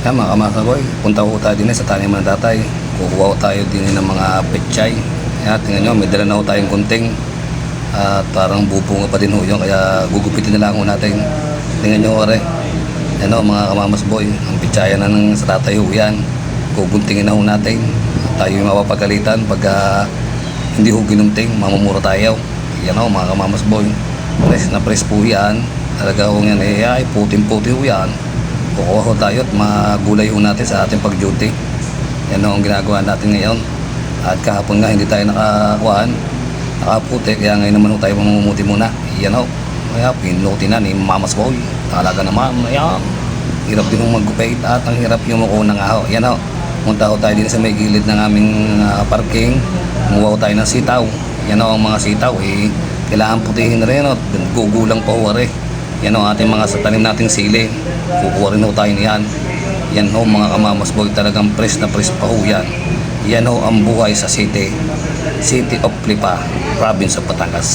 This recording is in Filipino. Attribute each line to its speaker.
Speaker 1: Yan mga kamasa boy, punta ko tayo din sa taniman ng tatay. Kukuha ko tayo din ng mga pechay. Yan, tingnan nyo, may dala na ko tayong kunting. At parang bubunga pa din ho yun, kaya gugupitin na lang ho natin. Tingnan nyo ore. Yan o mga kamamas boy, ang pechay na ng sa tatay ho yan. Guguntingin na ho natin. Tayo yung mapapagalitan pag hindi ho ginunting, mamumura tayo. Yan o mga kamamas boy, press na press po yan. Talaga ho yan ay puting-puti ho yan. Kukuha ho tayo at magulay ho natin sa ating pag-duty. Yan ho ang ginagawa natin ngayon. At kahapon nga hindi tayo nakaputi, kaya ngayon naman ho tayo mamumuti muna. Yan ho, kaya pinuti na ni Mamas Boy. Talaga naman, ayan, hirap din ho maggupit at ang hirap yung mukuna nga ho. Yan ho, punta ho tayo din sa may gilid ng aming parking. Kumuha ho tayo ng sitaw. Yan ho ang mga sitaw, kailangan putihin rin ho, gugulang pa ho rin. Yan o ating mga sa tanim nating sili. Kukuha rin ho tayo niyan. Yan ho mga kamamas boy, talagang press na press pa ho yan. Yan ho ang buhay sa City of Lipa, Province of Batangas.